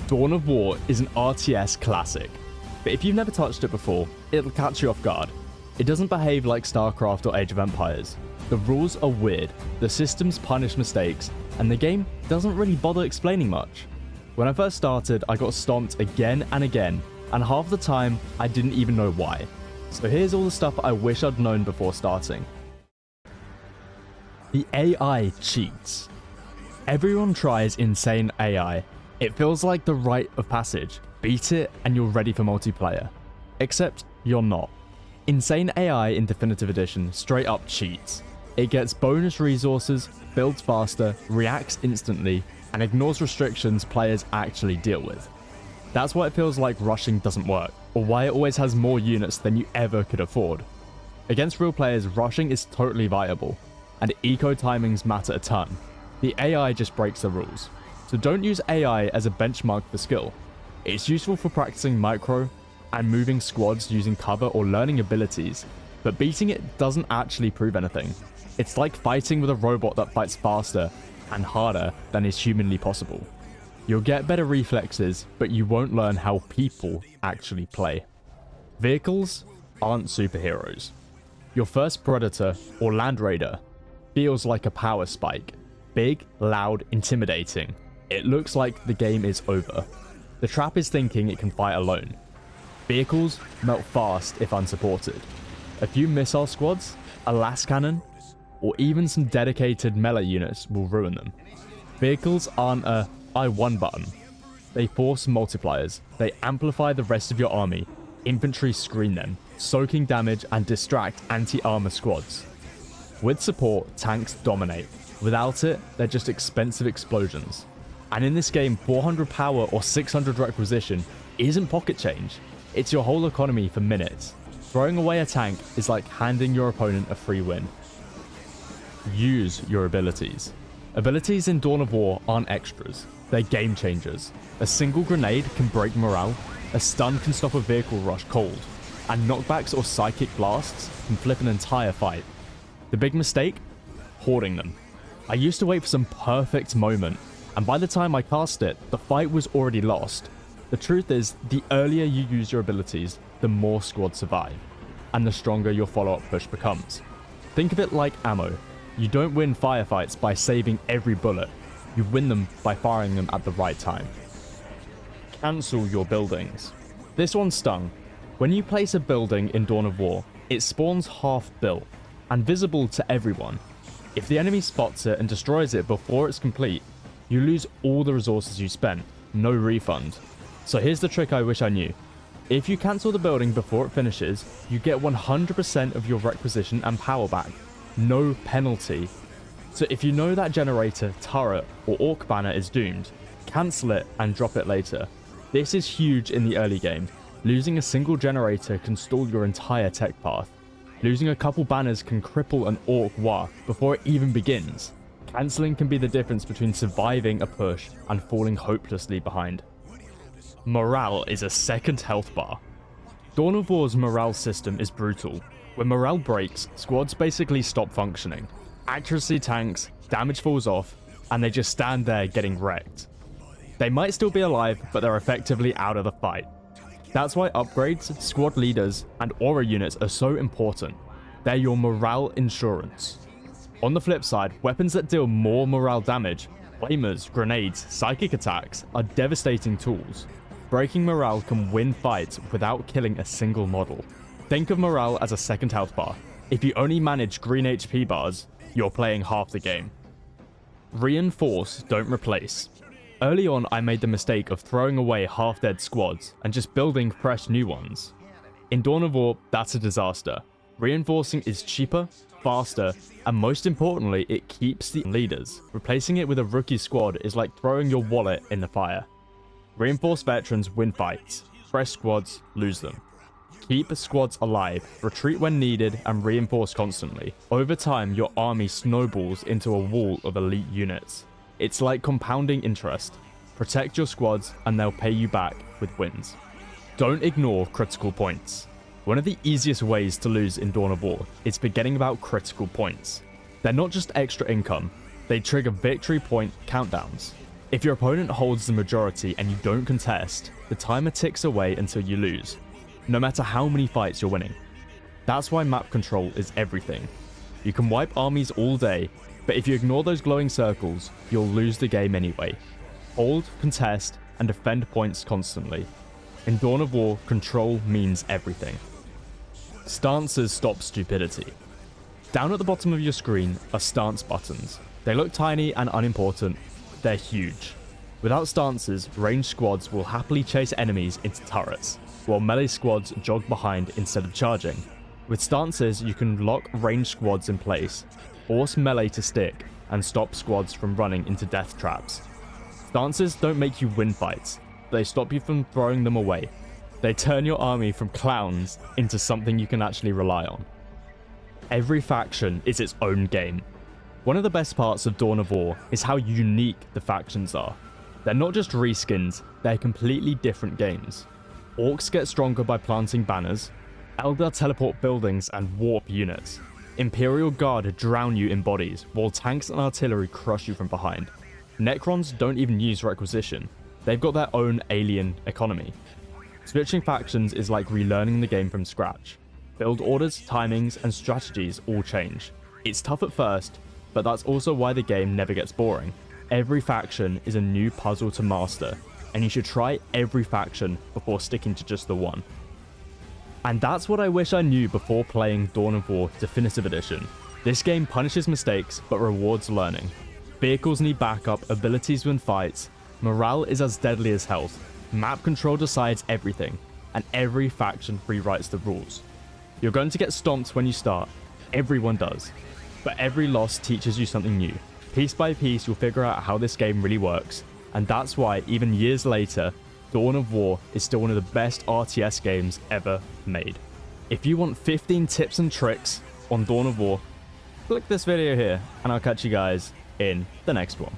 Dawn of War is an RTS classic, but if you've never touched it before, it'll catch you off guard. It doesn't behave like StarCraft or Age of Empires. The rules are weird, the systems punish mistakes, and the game doesn't really bother explaining much. When I first started, I got stomped again and again, and half the time, I didn't even know why. So here's all the stuff I wish I'd known before starting. The AI cheats. Everyone tries insane AI. It feels like the rite of passage. Beat it and you're ready for multiplayer. Except you're not. Insane AI in Definitive Edition straight up cheats. It gets bonus resources, builds faster, reacts instantly, and ignores restrictions players actually deal with. That's why it feels like rushing doesn't work, or why it always has more units than you ever could afford. Against real players, rushing is totally viable, and eco timings matter a ton. The AI just breaks the rules. So don't use AI as a benchmark for skill. It's useful for practicing micro and moving squads using cover or learning abilities, but beating it doesn't actually prove anything. It's like fighting with a robot that fights faster and harder than is humanly possible. You'll get better reflexes, but you won't learn how people actually play. Vehicles aren't superheroes. Your first Predator or Land Raider feels like a power spike. Big, loud, intimidating. It looks like the game is over. The trap is thinking it can fight alone. Vehicles melt fast if unsupported. A few missile squads, a las cannon, or even some dedicated melee units will ruin them. Vehicles aren't a I won button. They force multipliers. They amplify the rest of your army. Infantry screen them, soaking damage and distract anti-armor squads. With support, tanks dominate. Without it, they're just expensive explosions. And in this game, 400 power or 600 requisition isn't pocket change. It's your whole economy for minutes. Throwing away a tank is like handing your opponent a free win. Use your abilities. Abilities in Dawn of War aren't extras. They're game changers. A single grenade can break morale, a stun can stop a vehicle rush cold, and knockbacks or psychic blasts can flip an entire fight. The big mistake? Hoarding them. I used to wait for some perfect moment, and by the time I cast it, the fight was already lost. The truth is, the earlier you use your abilities, the more squads survive, and the stronger your follow-up push becomes. Think of it like ammo. You don't win firefights by saving every bullet, you win them by firing them at the right time. Cancel your buildings. This one stung. When you place a building in Dawn of War, it spawns half built, and visible to everyone. If the enemy spots it and destroys it before it's complete, you lose all the resources you spent, no refund. So here's the trick I wish I knew. If you cancel the building before it finishes, you get 100% of your requisition and power back. No penalty. So if you know that generator, turret, or orc banner is doomed, cancel it and drop it later. This is huge in the early game. Losing a single generator can stall your entire tech path. Losing a couple banners can cripple an orc war before it even begins. Cancelling can be the difference between surviving a push and falling hopelessly behind. Morale is a second health bar. Dawn of War's morale system is brutal. When morale breaks, squads basically stop functioning. Accuracy tanks, damage falls off, and they just stand there getting wrecked. They might still be alive, but they're effectively out of the fight. That's why upgrades, squad leaders, and aura units are so important. They're your morale insurance. On the flip side, weapons that deal more morale damage, flamers, grenades, psychic attacks, are devastating tools. Breaking morale can win fights without killing a single model. Think of morale as a second health bar. If you only manage green HP bars, you're playing half the game. Reinforce, don't replace. Early on, I made the mistake of throwing away half-dead squads and just building fresh new ones. In Dawn of War, that's a disaster. Reinforcing is cheaper, faster, and most importantly, it keeps the leaders. Replacing it with a rookie squad is like throwing your wallet in the fire. Reinforced veterans win fights, fresh squads lose them. Keep squads alive, retreat when needed, and reinforce constantly. Over time, your army snowballs into a wall of elite units. It's like compounding interest. Protect your squads and they'll pay you back with wins. Don't ignore critical points. One of the easiest ways to lose in Dawn of War is forgetting about critical points. They're not just extra income, they trigger victory point countdowns. If your opponent holds the majority and you don't contest, the timer ticks away until you lose, no matter how many fights you're winning. That's why map control is everything. You can wipe armies all day, but if you ignore those glowing circles, you'll lose the game anyway. Hold, contest, and defend points constantly. In Dawn of War, control means everything. Stances stop stupidity. Down at the bottom of your screen are stance buttons. They look tiny and unimportant, but they're huge. Without stances, ranged squads will happily chase enemies into turrets, while melee squads jog behind instead of charging. With stances, you can lock ranged squads in place, force melee to stick, and stop squads from running into death traps. Stances don't make you win fights, they stop you from throwing them away. They turn your army from clowns into something you can actually rely on. Every faction is its own game. One of the best parts of Dawn of War is how unique the factions are. They're not just reskins, they're completely different games. Orcs get stronger by planting banners, Eldar teleport buildings and warp units. Imperial Guard drown you in bodies, while tanks and artillery crush you from behind. Necrons don't even use requisition, they've got their own alien economy. Switching factions is like relearning the game from scratch. Build orders, timings, and strategies all change. It's tough at first, but that's also why the game never gets boring. Every faction is a new puzzle to master, and you should try every faction before sticking to just the one. And that's what I wish I knew before playing Dawn of War Definitive Edition. This game punishes mistakes, but rewards learning. Vehicles need backup, abilities win fights, morale is as deadly as health, map control decides everything, and every faction rewrites the rules. You're going to get stomped when you start, everyone does, but every loss teaches you something new. Piece by piece you'll figure out how this game really works, and that's why even years later, Dawn of War is still one of the best RTS games ever made. If you want 15 tips and tricks on Dawn of War, click this video here, and I'll catch you guys in the next one.